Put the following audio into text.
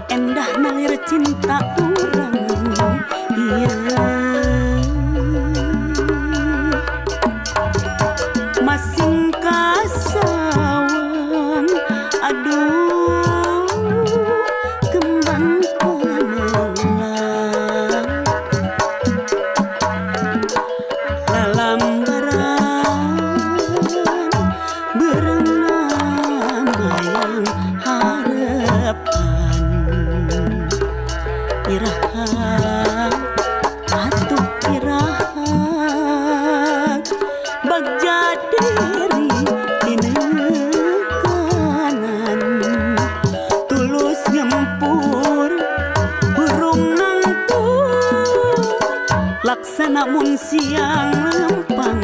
endah nalir cinta urang iya masing kasawang aduh kembang panelang lalambaran berenang bayang harapan iraha atuh iraha bagja diri dinekanan tulus ngempur burung nangtung laksana mun siang lempang